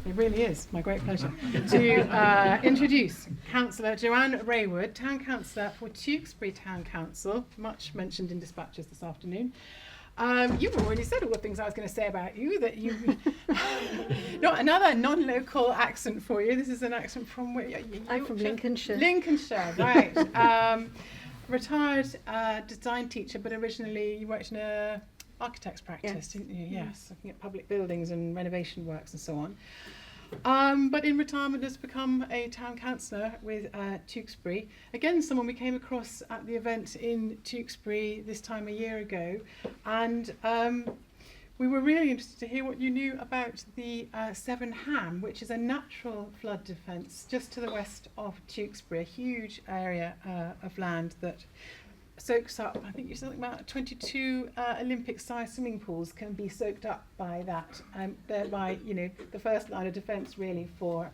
It really is my great pleasure to introduce Councillor Joanne Raewood, Town Councillor for Tewkesbury Town Council, much mentioned in dispatches this afternoon. You've already said all the things I was going to say about you, that you... Not another non-local accent for you. This is an accent from where? I'm from Lincolnshire. Lincolnshire, right. Retired design teacher, but originally you worked in a architect's practice, didn't you? Yes, looking at public buildings and renovation works and so on. But in retirement has become a town councillor with Tewkesbury. Again, someone we came across at the event in Tewkesbury this time a year ago, and we were really interested to hear what you knew about the Severn Ham, which is a natural flood defence just to the west of Tewkesbury, a huge area of land that soaks up, I think you said something about 22 Olympic-sized swimming pools can be soaked up by that, thereby, you know, the first line of defence really for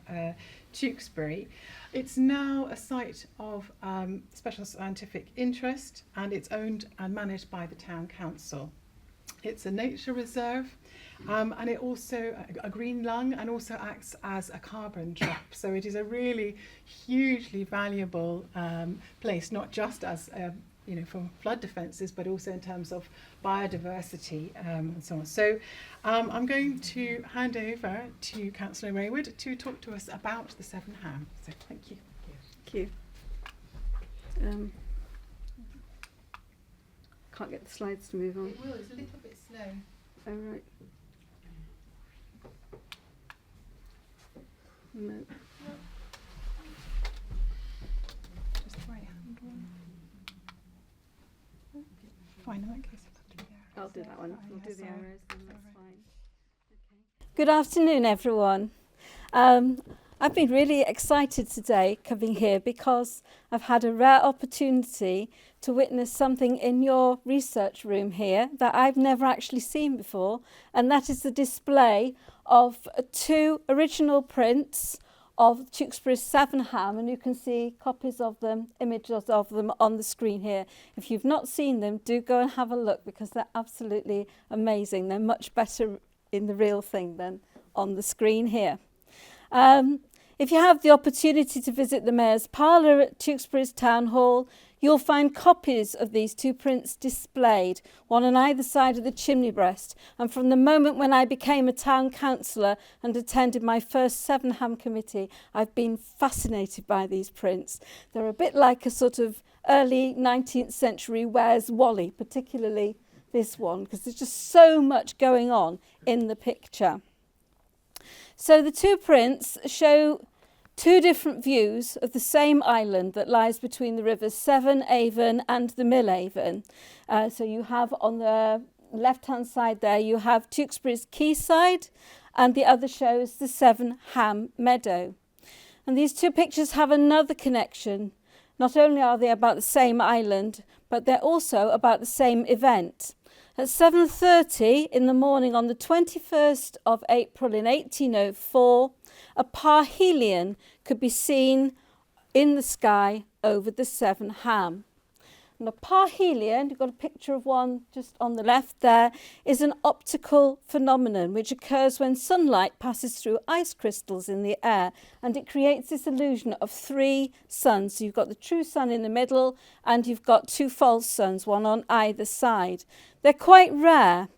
Tewkesbury. It's now a site of special scientific interest, and it's owned and managed by the town council. It's a nature reserve, and it also a green lung, and also acts as a carbon trap. So it is a really hugely valuable place, not just as you know, for flood defences, but also in terms of biodiversity and so on. So I'm going to hand over to Councillor Raewood to talk to us about the Severn Ham. So thank you. Thank you. Can't get the slides to move on. It will, it's a little bit slow. Oh, right. No. Just the right hand one. Fine, in that case, I'll do that one. We'll do the arrows, then that's fine. Okay. Good afternoon, everyone. I've been really excited today coming here because I've had a rare opportunity to witness something in your research room here that I've never actually seen before, and that is the display of 2 original prints of Tewkesbury's Severn Ham, and you can see copies of them, images of them on the screen here. If you've not seen them, do go and have a look, because they're absolutely amazing. They're much better in the real thing than on the screen here. If you have the opportunity to visit the Mayor's Parlour at Tewkesbury's Town Hall, you'll find copies of these 2 prints displayed, one on either side of the chimney breast. And from the moment when I became a town councillor and attended my first Severn Ham committee, I've been fascinated by these prints. They're a bit like a sort of early 19th century Where's Wally, particularly this one, because there's just so much going on in the picture. So the 2 prints show 2 different views of the same island that lies between the rivers Severn, Avon and the Mill Avon. So you have on the left-hand side there, you have Tewkesbury's quayside, and the other shows the Severn Ham meadow. And these 2 pictures have another connection. Not only are they about the same island, but they're also about the same event. At 7:30 in the morning on the 21st of April in 1804, a parhelion could be seen in the sky over the Severn Ham. And a parhelion, you've got a picture of one just on the left there, is an optical phenomenon which occurs when sunlight passes through ice crystals in the air, and it creates this illusion of 3 suns. So you've got the true sun in the middle, and you've got 2 false suns, one on either side. They're quite rare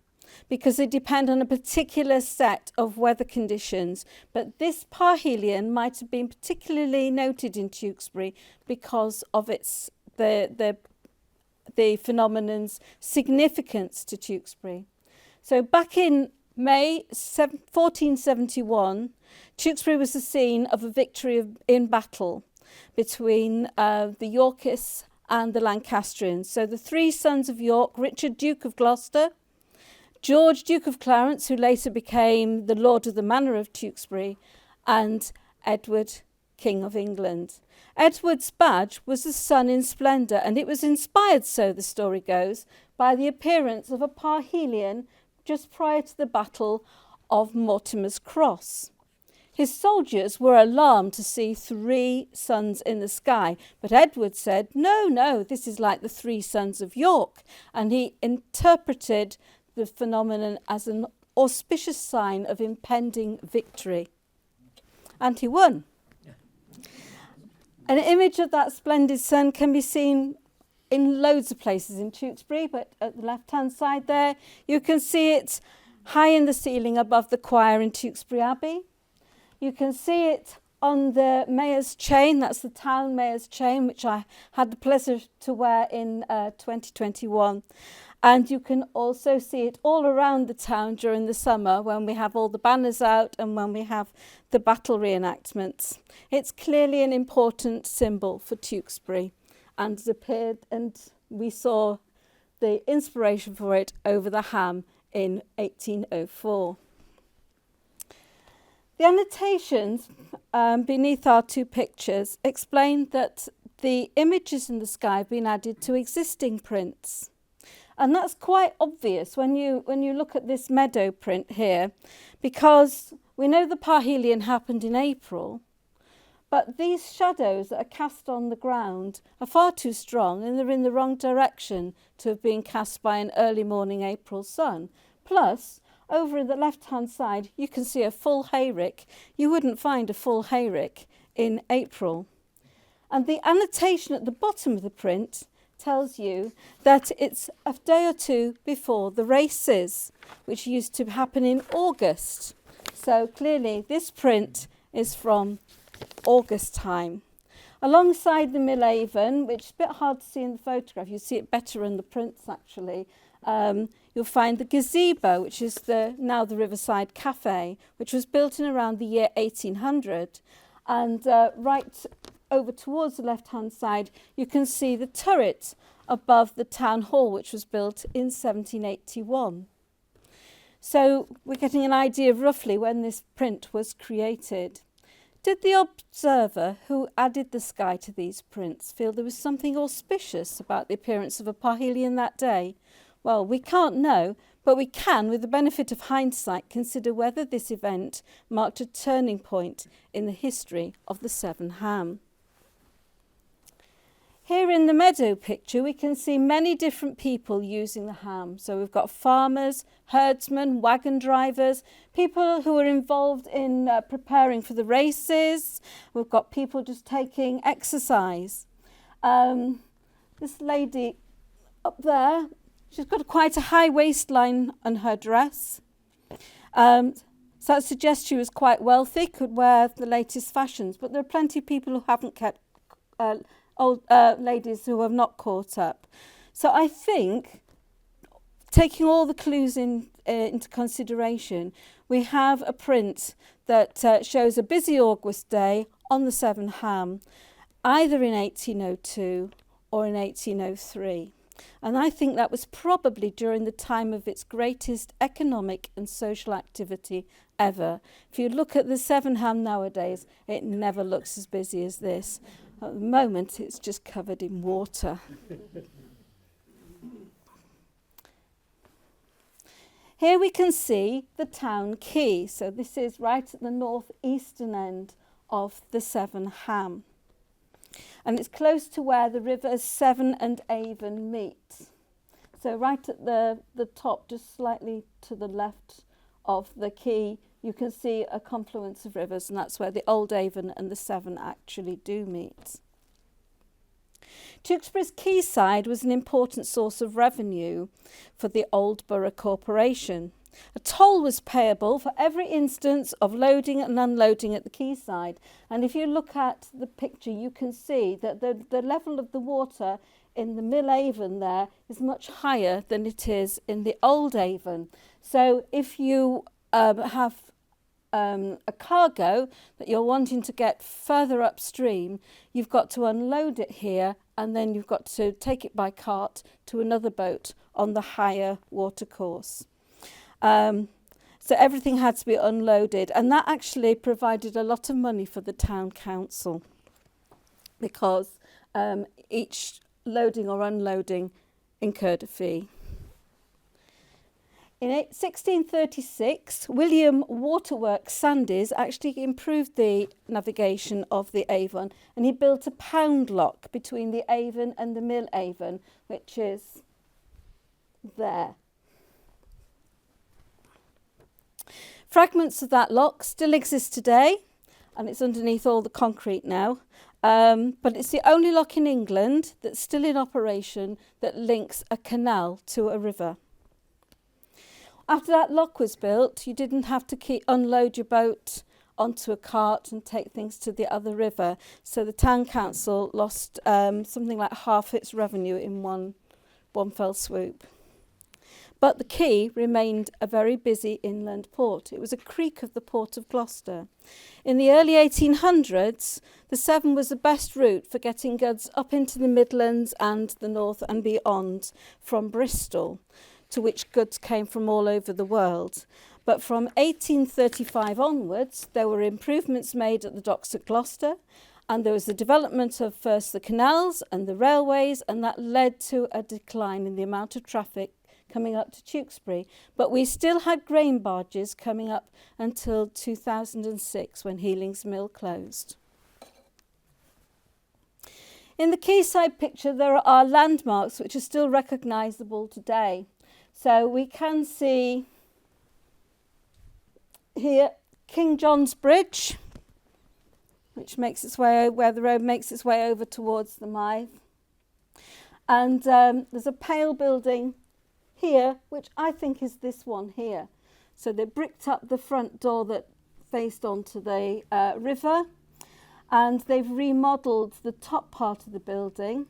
because they depend on a particular set of weather conditions, but this parhelion might have been particularly noted in Tewkesbury because of its the phenomenon's significance to Tewkesbury. So back in May 1471, Tewkesbury was the scene of a victory in battle between the Yorkists and the Lancastrians. So the 3 sons of York, Richard, Duke of Gloucester, George, Duke of Clarence, who later became the Lord of the Manor of Tewkesbury, and Edward, King of England. Edward's badge was the sun in splendour, and it was inspired, so the story goes, by the appearance of a parhelion just prior to the Battle of Mortimer's Cross. His soldiers were alarmed to see 3 suns in the sky, but Edward said, no, this is like the 3 sons of York, and he interpreted the phenomenon as an auspicious sign of impending victory. and he won. An image of that splendid sun can be seen in loads of places in Tewkesbury, but at the left-hand side there, you can see it high in the ceiling above the choir in Tewkesbury Abbey. You can see it on the mayor's chain, that's the town mayor's chain, which I had the pleasure to wear in 2021. And you can also see it all around the town during the summer when we have all the banners out and when we have the battle reenactments. It's clearly an important symbol for Tewkesbury and it appeared, and we saw the inspiration for it over the Ham in 1804. The annotations beneath our two pictures explain that the images in the sky have been added to existing prints. And that's quite obvious when you look at this meadow print here, because we know the parhelion happened in April, but these shadows that are cast on the ground are far too strong and they're in the wrong direction to have been cast by an early morning April sun. Plus, over in the left-hand side, you can see a full hayrick. You wouldn't find a full hayrick in April. And the annotation at the bottom of the print tells you that it's a day or two before the races, which used to happen in August. So clearly this print is from August time. Alongside the Mill Avon, which is a bit hard to see in the photograph, you see it better in the prints actually, you'll find the gazebo, which is now the Riverside Cafe, which was built in around the year 1800. And right over towards the left-hand side, you can see the turret above the town hall, which was built in 1781. So we're getting an idea of roughly when this print was created. Did the observer who added the sky to these prints feel there was something auspicious about the appearance of a parhelion that day? Well, we can't know, but we can, with the benefit of hindsight, consider whether this event marked a turning point in the history of the Severn Ham. Here in the meadow picture, we can see many different people using the ham. So we've got farmers, herdsmen, wagon drivers, people who are involved in preparing for the races. We've got people just taking exercise. This lady up there, she's got quite a high waistline on her dress. So that suggests she was quite wealthy, could wear the latest fashions. But there are plenty of people who haven't kept old ladies who have not caught up. So I think, taking all the clues into consideration, we have a print that shows a busy August day on the Severn Ham, either in 1802 or in 1803. And I think that was probably during the time of its greatest economic and social activity ever. If you look at the Severn Ham nowadays, it never looks as busy as this. At the moment, it's just covered in water. Here we can see the town quay. So this is right at the northeastern end of the Severn Ham. And it's close to where the rivers Severn and Avon meet. So right at the top, just slightly to the left of the quay, you can see a confluence of rivers, and that's where the Old Avon and the Severn actually do meet. Tewkesbury's quayside was an important source of revenue for the Old Borough Corporation. A toll was payable for every instance of loading and unloading at the quayside. And if you look at the picture, you can see that the level of the water in the Mill Avon there is much higher than it is in the Old Avon. So if you have a cargo that you're wanting to get further upstream, you've got to unload it here and then you've got to take it by cart to another boat on the higher watercourse. So everything had to be unloaded, and that actually provided a lot of money for the town council because each loading or unloading incurred a fee. In 1636, William Waterworks Sandys actually improved the navigation of the Avon, and he built a pound lock between the Avon and the Mill Avon, which is there. Fragments of that lock still exist today, and it's underneath all the concrete now. But it's the only lock in England that's still in operation that links a canal to a river. After that lock was built, you didn't have to unload your boat onto a cart and take things to the other river. So the town council lost something like half its revenue in one fell swoop. But the quay remained a very busy inland port. It was a creek of the port of Gloucester. In the early 1800s, the Severn was the best route for getting goods up into the Midlands and the north and beyond from Bristol, to which goods came from all over the world. But from 1835 onwards, there were improvements made at the docks at Gloucester, and there was the development of first the canals and the railways, and that led to a decline in the amount of traffic coming up to Tewkesbury. But we still had grain barges coming up until 2006 when Healing's Mill closed. In the quayside picture, there are landmarks which are still recognisable today. So we can see here King John's Bridge, which makes its way where the road makes its way over towards the Mythe. And there's a pale building here, which I think is this one here. So they bricked up the front door that faced onto the river, and they've remodelled the top part of the building,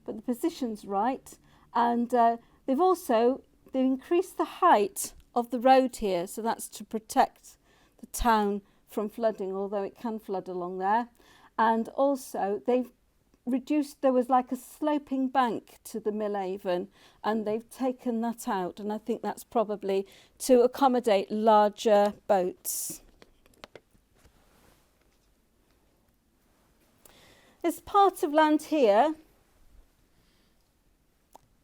but the position's right. And they've increased the height of the road here, so that's to protect the town from flooding, although it can flood along there. And also they've reduced, there was like a sloping bank to the Millhaven, and they've taken that out, and I think that's probably to accommodate larger boats. This part of land here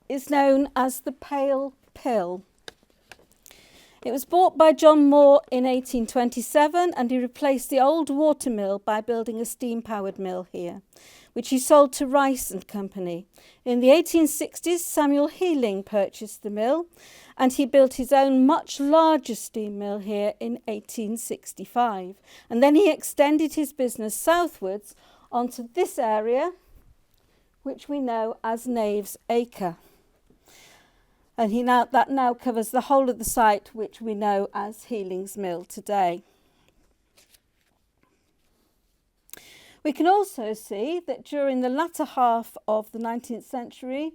is known as the Pale Pill. It was bought by John Moore in 1827, and he replaced the old water mill by building a steam-powered mill here, which he sold to Rice and Company. In the 1860s, Samuel Healing purchased the mill, and he built his own much larger steam mill here in 1865. And then he extended his business southwards onto this area, which we know as Knave's Acre. And that now covers the whole of the site, which we know as Healing's Mill today. We can also see that during the latter half of the 19th century,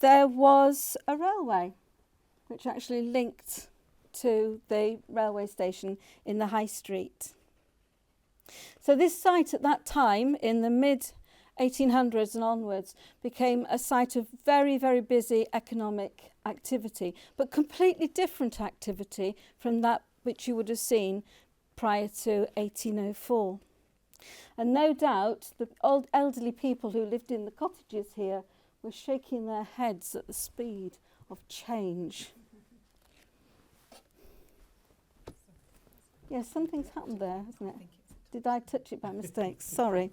there was a railway, which actually linked to the railway station in the High Street. So this site at that time, in the mid-1800s and onwards, became a site of very, very busy economic activity, but completely different activity from that which you would have seen prior to 1804. And no doubt the old elderly people who lived in the cottages here were shaking their heads at the speed of change. Yes, something's happened there, hasn't it? Did I touch it by mistake? Sorry.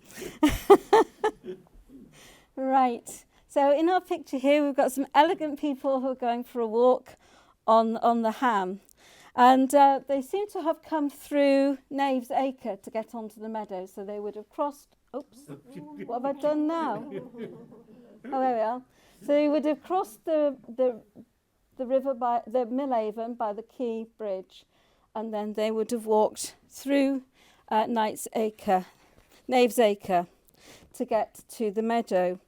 Right. So in our picture here, we've got some elegant people who are going for a walk on the Ham. And they seem to have come through Knave's Acre to get onto the meadow. So they would have crossed... Oops, what have I done now? Oh, there we are. So they would have crossed the river by the Millhaven by the Quay Bridge. And then they would have walked through Knave's Acre to get to the meadow.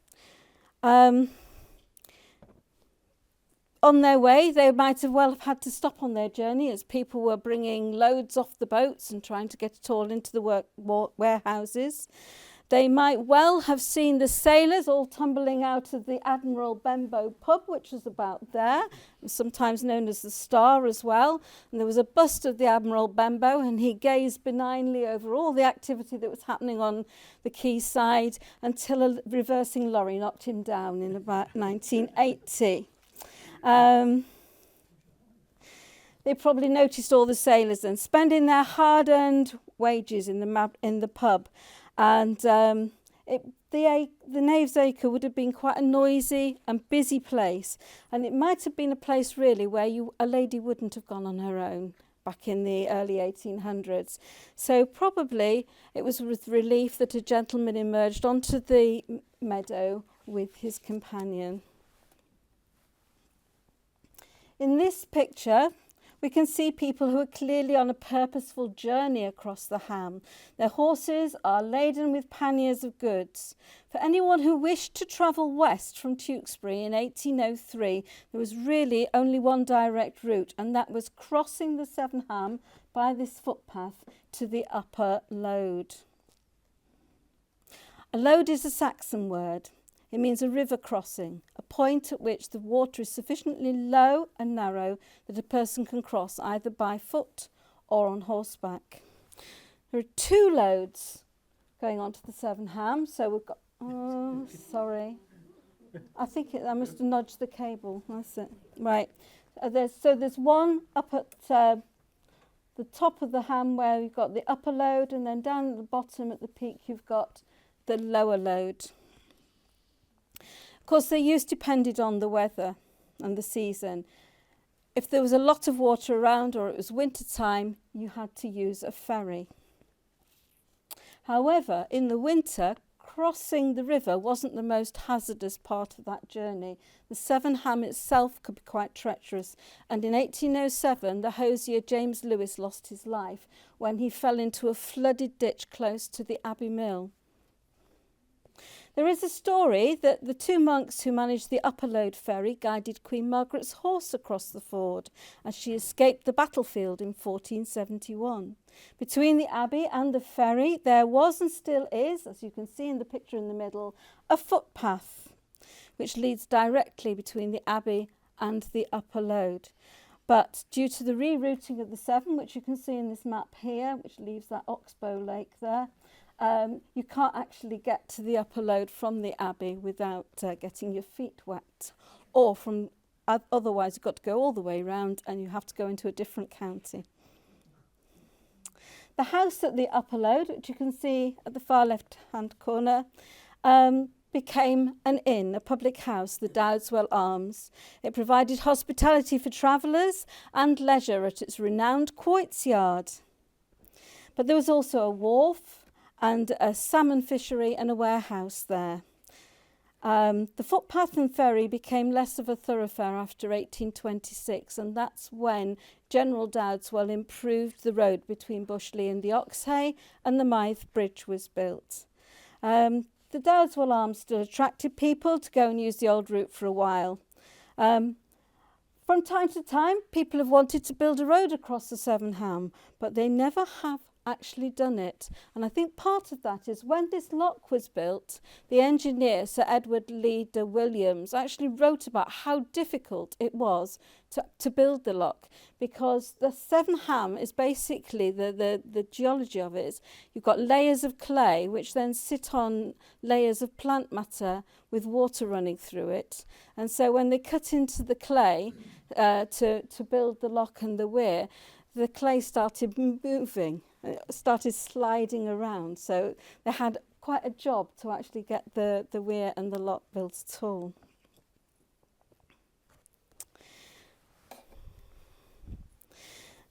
On their way, they might have had to stop on their journey as people were bringing loads off the boats and trying to get it all into the warehouses. They might well have seen the sailors all tumbling out of the Admiral Benbow pub, which was about there, sometimes known as the Star as well. And there was a bust of the Admiral Benbow, and he gazed benignly over all the activity that was happening on the quayside until a reversing lorry knocked him down in about 1980. They probably noticed all the sailors then spending their hard-earned wages in the pub. And the Knave's Acre would have been quite a noisy and busy place, and it might have been a place really where a lady wouldn't have gone on her own back in the early 1800s. So probably it was with relief that a gentleman emerged onto the meadow with his companion. In this picture, we can see people who are clearly on a purposeful journey across the Ham. Their horses are laden with panniers of goods. For anyone who wished to travel west from Tewkesbury in 1803, there was really only one direct route, and that was crossing the Severn Ham by this footpath to the Upper Lode. A lode is a Saxon word. It means a river crossing, a point at which the water is sufficiently low and narrow that a person can cross either by foot or on horseback. There are 2 lodes going onto the Severn Ham. So we've got, sorry. I must have nudged the cable. That's it. Right. There's one up at the top of the Ham where you've got the upper lode, and then down at the bottom at the peak you've got the lower lode. Of course, their use depended on the weather and the season. If there was a lot of water around or it was winter time, you had to use a ferry. However, in the winter, crossing the river wasn't the most hazardous part of that journey. The Severn Ham itself could be quite treacherous, and in 1807 the hosier James Lewis lost his life when he fell into a flooded ditch close to the Abbey Mill. There is a story that the 2 monks who managed the Upper Lode ferry guided Queen Margaret's horse across the ford as she escaped the battlefield in 1471. Between the abbey and the ferry there was and still is, as you can see in the picture in the middle, a footpath which leads directly between the abbey and the Upper Lode. But due to the rerouting of the Severn, which you can see in this map here, which leaves that Oxbow Lake there, you can't actually get to the Upper Lode from the Abbey without getting your feet wet, or otherwise you've got to go all the way round and you have to go into a different county. The house at the Upper Lode, which you can see at the far left-hand corner, became an inn, a public house, the Dowdeswell Arms. It provided hospitality for travellers and leisure at its renowned quoits yard. But there was also a wharf and a salmon fishery and a warehouse there. The footpath and ferry became less of a thoroughfare after 1826, and that's when General Dowdeswell improved the road between Bushley and the Oxhay, and the Mythe Bridge was built. The Dowdeswell Arms still attracted people to go and use the old route for a while. From time to time, people have wanted to build a road across the Severn Ham, but they never have actually done it. And I think part of that is when this lock was built, the engineer, Sir Edward Lee de Williams, actually wrote about how difficult it was to build the lock, because the Severn Ham is basically, the geology of it is, you've got layers of clay which then sit on layers of plant matter with water running through it. And so when they cut into the clay to build the lock and the weir, the clay started moving, it started sliding around. So they had quite a job to actually get the weir and the lock built at all.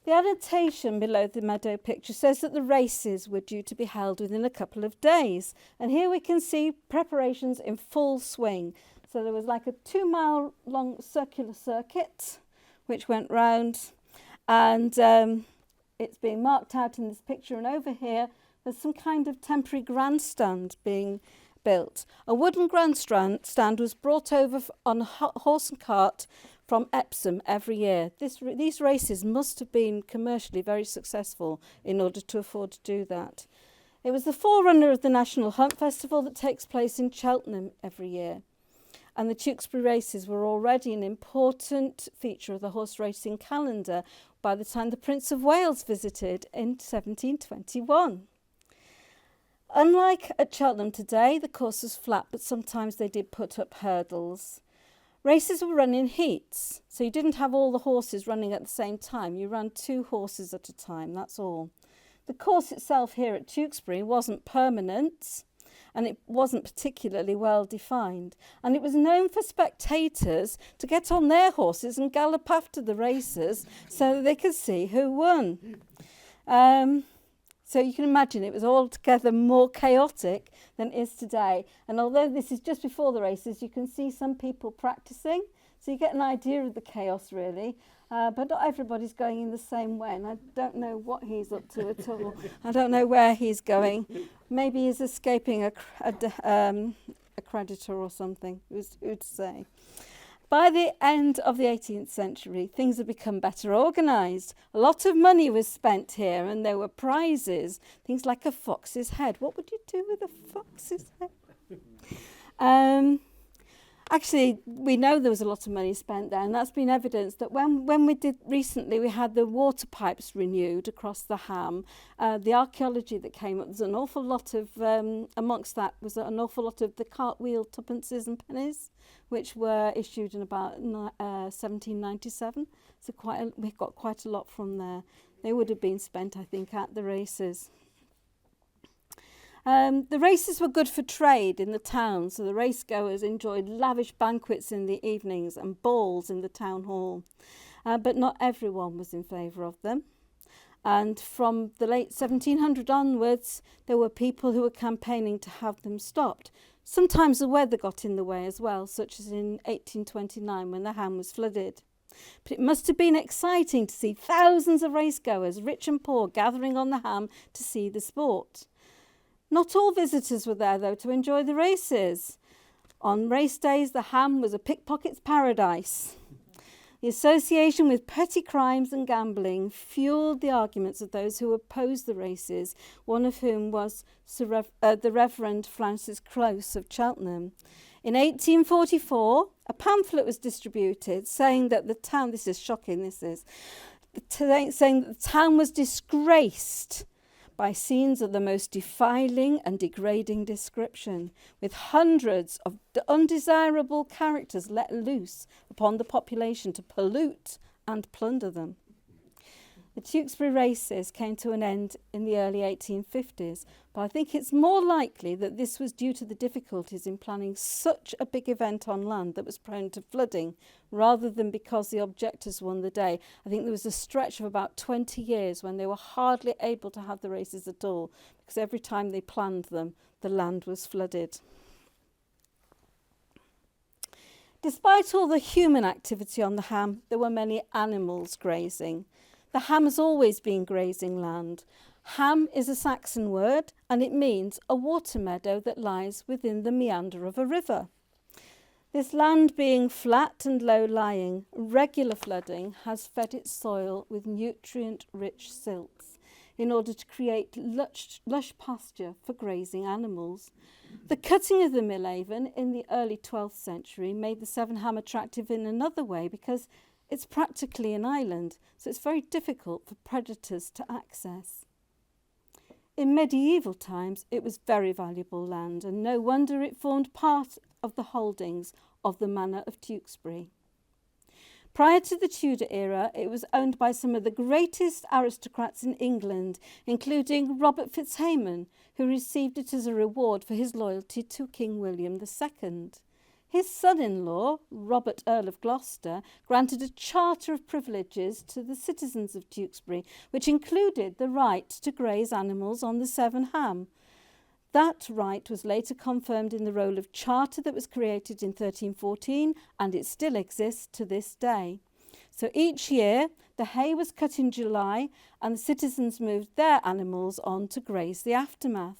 The annotation below the meadow picture says that the races were due to be held within a couple of days. And here we can see preparations in full swing. So there was like a 2-mile long circular circuit which went round, and it's being marked out in this picture. And over here there's some kind of temporary grandstand being built. A wooden grandstand was brought over on a horse and cart from Epsom every year. These races must have been commercially very successful in order to afford to do that. It was the forerunner of the National Hunt Festival that takes place in Cheltenham every year. And the Tewkesbury races were already an important feature of the horse racing calendar by the time the Prince of Wales visited in 1721. Unlike at Cheltenham today, the course was flat, but sometimes they did put up hurdles. Races were run in heats, so you didn't have all the horses running at the same time. You ran 2 horses at a time, that's all. The course itself here at Tewkesbury wasn't permanent, and it wasn't particularly well defined. And it was known for spectators to get on their horses and gallop after the racers so that they could see who won. So you can imagine it was altogether more chaotic than it is today. And although this is just before the races, you can see some people practicing. So you get an idea of the chaos, really. But not everybody's going in the same way. And I don't know what he's up to at all. I don't know where he's going. Maybe he's escaping a creditor or something, who'd say. By the end of the 18th century, things had become better organised. A lot of money was spent here, and there were prizes, things like a fox's head. What would you do with a fox's head? Actually, we know there was a lot of money spent there, and that's been evidenced that when we did recently, we had the water pipes renewed across the Ham. The archaeology that came up, there's an awful lot of, amongst that was an awful lot of the cartwheel tuppences and pennies, which were issued in about 1797. So we've got quite a lot from there. They would have been spent, I think, at the races. The races were good for trade in the town, so the racegoers enjoyed lavish banquets in the evenings and balls in the town hall. But not everyone was in favour of them. And from the late 1700 onwards, there were people who were campaigning to have them stopped. Sometimes the weather got in the way as well, such as in 1829 when the Ham was flooded. But it must have been exciting to see thousands of racegoers, rich and poor, gathering on the Ham to see the sport. Not all visitors were there, though, to enjoy the races. On race days, the Ham was a pickpocket's paradise. The association with petty crimes and gambling fuelled the arguments of those who opposed the races, one of whom was the Reverend Francis Close of Cheltenham. In 1844, a pamphlet was distributed saying that the town, this is shocking, saying that the town was disgraced by scenes of the most defiling and degrading description, with hundreds of undesirable characters let loose upon the population to pollute and plunder them. The Tewkesbury races came to an end in the early 1850s, but I think it's more likely that this was due to the difficulties in planning such a big event on land that was prone to flooding, rather than because the objectors won the day. I think there was a stretch of about 20 years when they were hardly able to have the races at all, because every time they planned them, the land was flooded. Despite all the human activity on the Ham, there were many animals grazing. The Ham has always been grazing land. Ham is a Saxon word, and it means a water meadow that lies within the meander of a river. This land being flat and low-lying, regular flooding has fed its soil with nutrient-rich silts in order to create lush pasture for grazing animals. The cutting of the Millhaven in the early 12th century made the Severn Ham attractive in another way because it's practically an island, so it's very difficult for predators to access. In medieval times, it was very valuable land, and no wonder it formed part of the holdings of the Manor of Tewkesbury. Prior to the Tudor era, it was owned by some of the greatest aristocrats in England, including Robert Fitzhamon, who received it as a reward for his loyalty to King William II. His son-in-law, Robert Earl of Gloucester, granted a charter of privileges to the citizens of Tewkesbury, which included the right to graze animals on the Severn Ham. That right was later confirmed in the roll of charter that was created in 1314, and it still exists to this day. So each year, the hay was cut in July, and the citizens moved their animals on to graze the aftermath.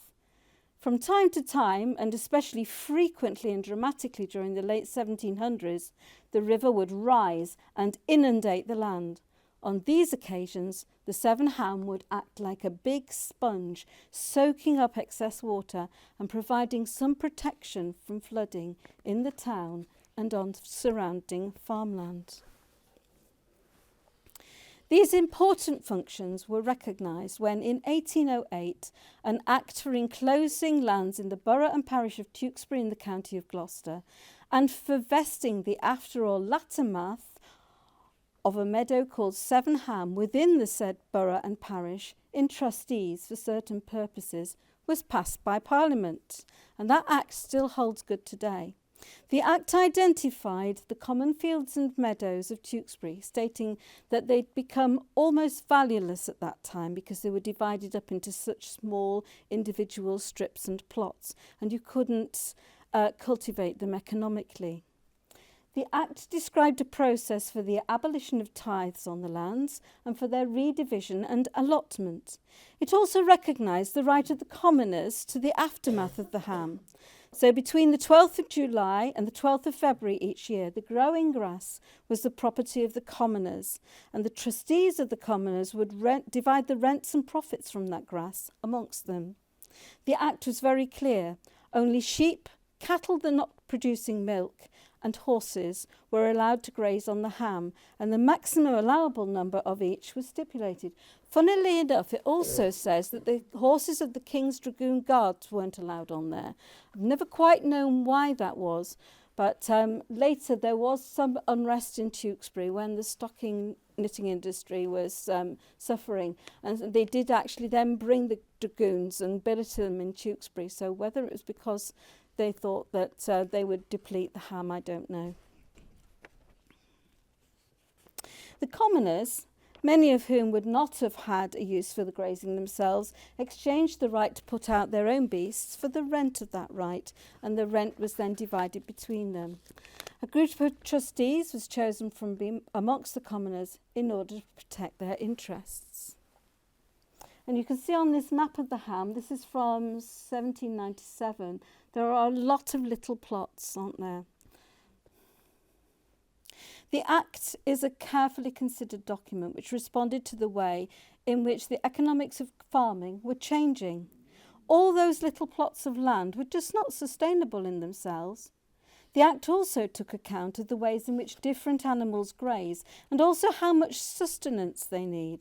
From time to time, and especially frequently and dramatically during the late 1700s, the river would rise and inundate the land. On these occasions, the Severn Ham would act like a big sponge, soaking up excess water and providing some protection from flooding in the town and on surrounding farmland. These important functions were recognised when, in 1808, an Act for enclosing lands in the borough and parish of Tewkesbury in the county of Gloucester, and for vesting the after or latter math of a meadow called Severn Ham within the said borough and parish in trustees for certain purposes, was passed by Parliament, and that Act still holds good today. The Act identified the common fields and meadows of Tewkesbury, stating that they'd become almost valueless at that time because they were divided up into such small individual strips and plots, and you couldn't cultivate them economically. The Act described a process for the abolition of tithes on the lands and for their redivision and allotment. It also recognised the right of the commoners to the aftermath of the ham. So between the 12th of July and the 12th of February each year, the growing grass was the property of the commoners, and the trustees of the commoners would divide the rents and profits from that grass amongst them. The Act was very clear. Only sheep, cattle that not producing milk, and horses were allowed to graze on the ham, and the maximum allowable number of each was stipulated. Funnily enough, it also says that the horses of the King's Dragoon Guards weren't allowed on there. I've never quite known why that was, but later there was some unrest in Tewkesbury when the stocking knitting industry was suffering, and they did actually then bring the dragoons and billeted them in Tewkesbury. So whether it was because they thought that they would deplete the ham, I don't know. The commoners, many of whom would not have had a use for the grazing themselves, exchanged the right to put out their own beasts for the rent of that right, and the rent was then divided between them. A group of trustees was chosen from amongst the commoners in order to protect their interests. And you can see on this map of the ham, this is from 1797, there are a lot of little plots, aren't there? The Act is a carefully considered document which responded to the way in which the economics of farming were changing. All those little plots of land were just not sustainable in themselves. The Act also took account of the ways in which different animals graze and also how much sustenance they need.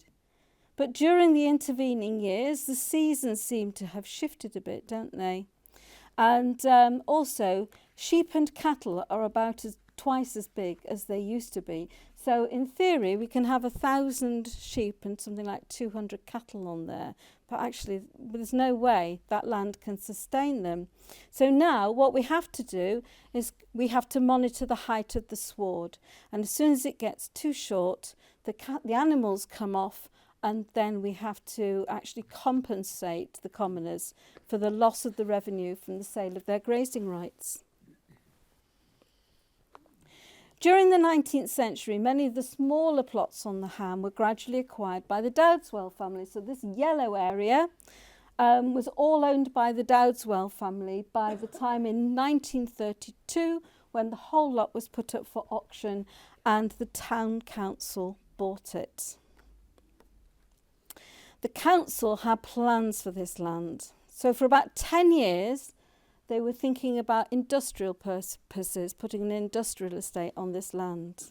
But during the intervening years, the seasons seem to have shifted a bit, don't they? And also, sheep and cattle are about twice as big as they used to be. So in theory, we can have 1,000 sheep and something like 200 cattle on there. But actually, there's no way that land can sustain them. So now what we have to do is we have to monitor the height of the sward. And as soon as it gets too short, the animals come off, and then we have to actually compensate the commoners for the loss of the revenue from the sale of their grazing rights. During the 19th century, many of the smaller plots on the ham were gradually acquired by the Dowdeswell family. So this yellow area was all owned by the Dowdeswell family by the time in 1932, when the whole lot was put up for auction and the town council bought it. The council had plans for this land. So for about 10 years, they were thinking about industrial purposes, putting an industrial estate on this land.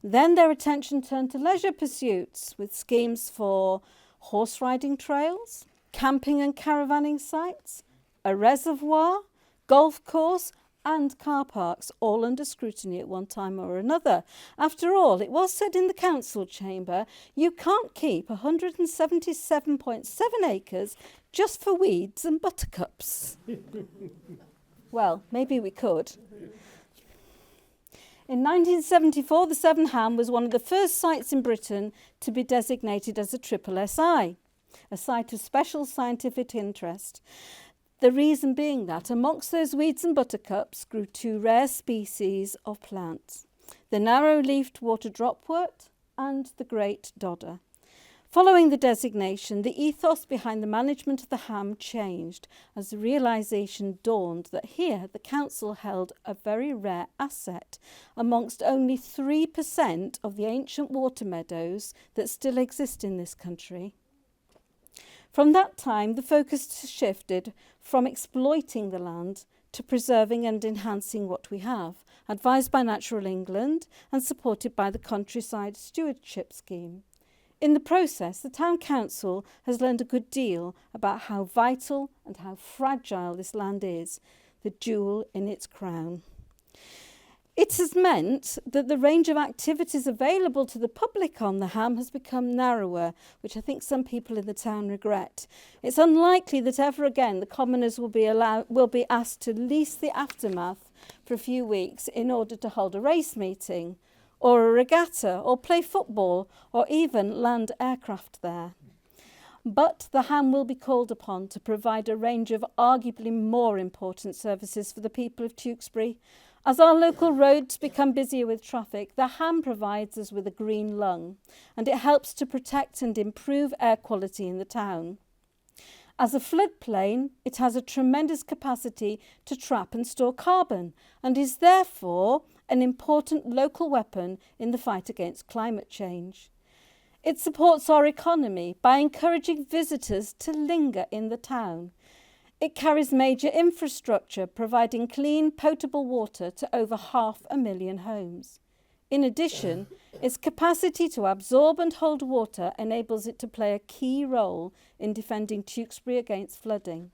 Then their attention turned to leisure pursuits with schemes for horse riding trails, camping and caravanning sites, a reservoir, golf course, and car parks, all under scrutiny at one time or another. After all, it was said in the council chamber, you can't keep 177.7 acres just for weeds and buttercups. Well, maybe we could. In 1974, the Severn Ham was one of the first sites in Britain to be designated as a triple SI, a site of special scientific interest. The reason being that amongst those weeds and buttercups grew two rare species of plants, the narrow-leafed water dropwort and the great dodder. Following the designation, the ethos behind the management of the ham changed as the realisation dawned that here the council held a very rare asset amongst only 3% of the ancient water meadows that still exist in this country. From that time, the focus shifted from exploiting the land to preserving and enhancing what we have, advised by Natural England and supported by the Countryside Stewardship Scheme. In the process, the Town Council has learned a good deal about how vital and how fragile this land is, the jewel in its crown. It has meant that the range of activities available to the public on the ham has become narrower, which I think some people in the town regret. It's unlikely that ever again the commoners will be asked to lease the aftermath for a few weeks in order to hold a race meeting, or a regatta, or play football, or even land aircraft there. But the ham will be called upon to provide a range of arguably more important services for the people of Tewkesbury. As our local roads become busier with traffic, the ham provides us with a green lung, and it helps to protect and improve air quality in the town. As a floodplain, it has a tremendous capacity to trap and store carbon, and is therefore an important local weapon in the fight against climate change. It supports our economy by encouraging visitors to linger in the town. It carries major infrastructure, providing clean, potable water to over 500,000 homes. In addition, its capacity to absorb and hold water enables it to play a key role in defending Tewkesbury against flooding.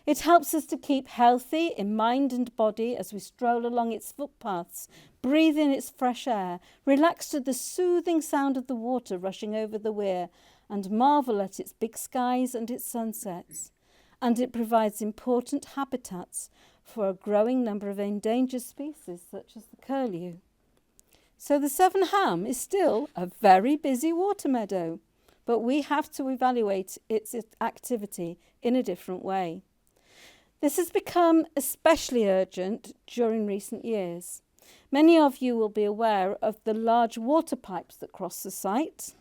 It helps us to keep healthy in mind and body as we stroll along its footpaths, breathe in its fresh air, relax to the soothing sound of the water rushing over the weir, and marvel at its big skies and its sunsets. And it provides important habitats for a growing number of endangered species such as the curlew. So the Severn Ham is still a very busy water meadow, but we have to evaluate its activity in a different way. This has become especially urgent during recent years. Many of you will be aware of the large water pipes that cross the site.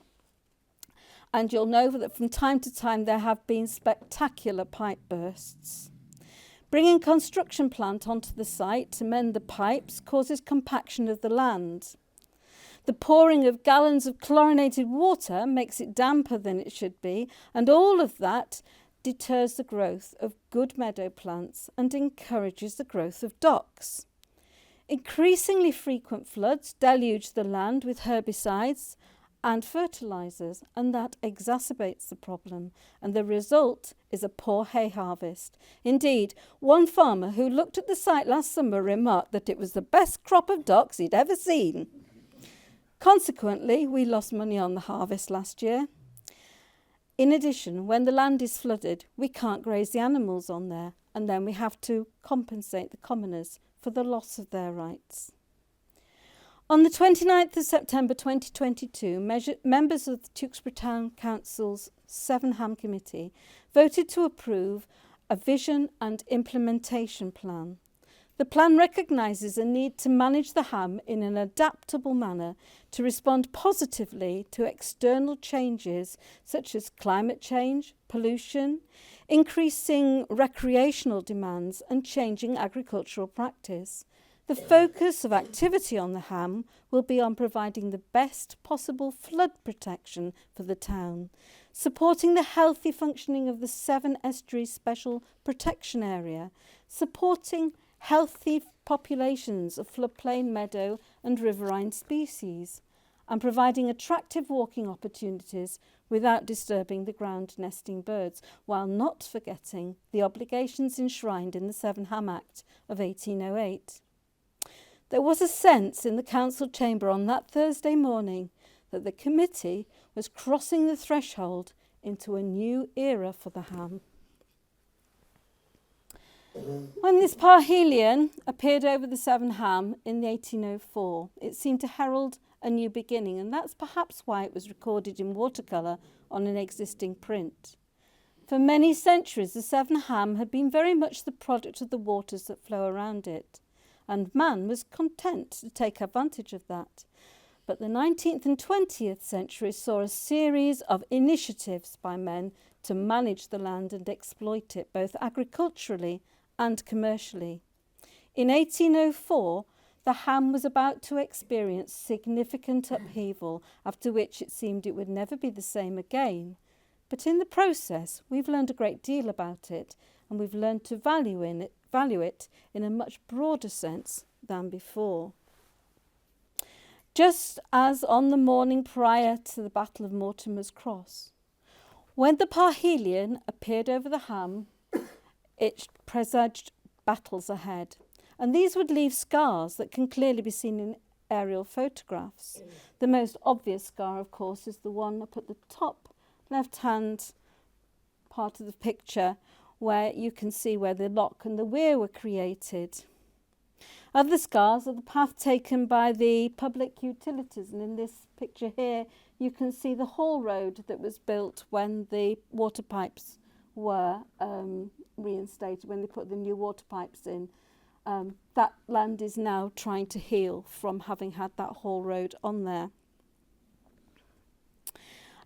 And you'll know that from time to time there have been spectacular pipe bursts. Bringing a construction plant onto the site to mend the pipes causes compaction of the land. The pouring of gallons of chlorinated water makes it damper than it should be, and all of that deters the growth of good meadow plants and encourages the growth of docks. Increasingly frequent floods deluge the land with herbicides and fertilisers, and that exacerbates the problem, and the result is a poor hay harvest. Indeed, one farmer who looked at the site last summer remarked that it was the best crop of docks he'd ever seen. Consequently, we lost money on the harvest last year. In addition, when the land is flooded, we can't graze the animals on there, and then we have to compensate the commoners for the loss of their rights. On the 29th of September 2022, members of the Tewkesbury Town Council's Severn Ham Committee voted to approve a vision and implementation plan. The plan recognises a need to manage the ham in an adaptable manner to respond positively to external changes such as climate change, pollution, increasing recreational demands and changing agricultural practice. The focus of activity on the ham will be on providing the best possible flood protection for the town, supporting the healthy functioning of the Severn Estuary Special Protection Area, supporting healthy populations of floodplain meadow and riverine species, and providing attractive walking opportunities without disturbing the ground nesting birds, while not forgetting the obligations enshrined in the Severn Ham Act of 1808. There was a sense in the council chamber on that Thursday morning that the committee was crossing the threshold into a new era for the ham. When this parhelion appeared over the Severn Ham in 1804, it seemed to herald a new beginning, and that's perhaps why it was recorded in watercolour on an existing print. For many centuries, the Severn Ham had been very much the product of the waters that flow around it, and man was content to take advantage of that. But the 19th and 20th centuries saw a series of initiatives by men to manage the land and exploit it, both agriculturally and commercially. In 1804, the ham was about to experience significant upheaval, after which it seemed it would never be the same again. But in the process, we've learned a great deal about it, and we've learned to value it in a much broader sense than before. Just as on the morning prior to the Battle of Mortimer's Cross, when the parhelion appeared over the ham, it presaged battles ahead. And these would leave scars that can clearly be seen in aerial photographs. The most obvious scar, of course, is the one up at the top left-hand part of the picture, where you can see where the lock and the weir were created. Other scars are the path taken by the public utilities, and in this picture here you can see the haul road that was built when the water pipes were reinstated, when they put the new water pipes in. That land is now trying to heal from having had that haul road on there.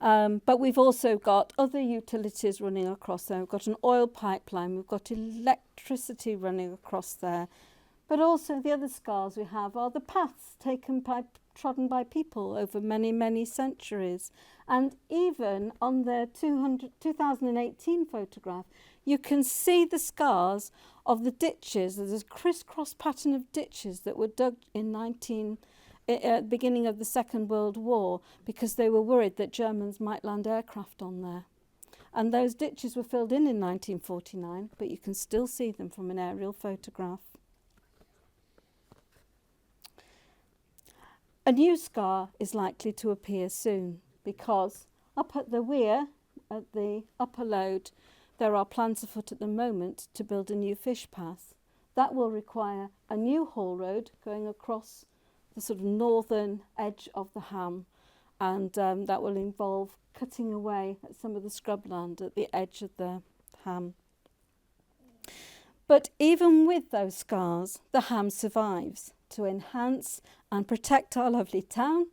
But we've also got other utilities running across there. We've got an oil pipeline, we've got electricity running across there. But also the other scars we have are the paths trodden by people over many, many centuries. And even on the 2018 photograph, you can see the scars of the ditches. There's a crisscross pattern of ditches that were dug in at the beginning of the Second World War, because they were worried that Germans might land aircraft on there. And those ditches were filled in 1949, but you can still see them from an aerial photograph. A new scar is likely to appear soon, because up at the weir, at the upper load, there are plans afoot at the moment to build a new fish path. That will require a new haul road going across the sort of northern edge of the Ham, and that will involve cutting away at some of the scrubland at the edge of the Ham. But even with those scars, the Ham survives to enhance and protect our lovely town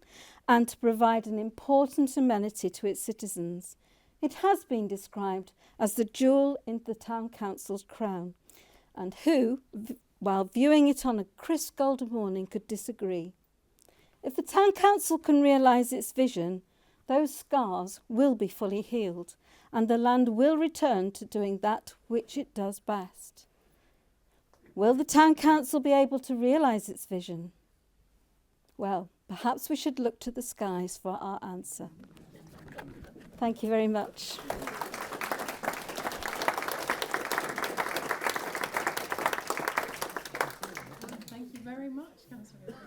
and to provide an important amenity to its citizens. It has been described as the jewel in the town council's crown, and who, while viewing it on a crisp golden morning, could disagree? If the town council can realise its vision, those scars will be fully healed and the land will return to doing that which it does best. Will the town council be able to realise its vision? Well, perhaps we should look to the skies for our answer. Thank you very much. Thank you very much, Councillor.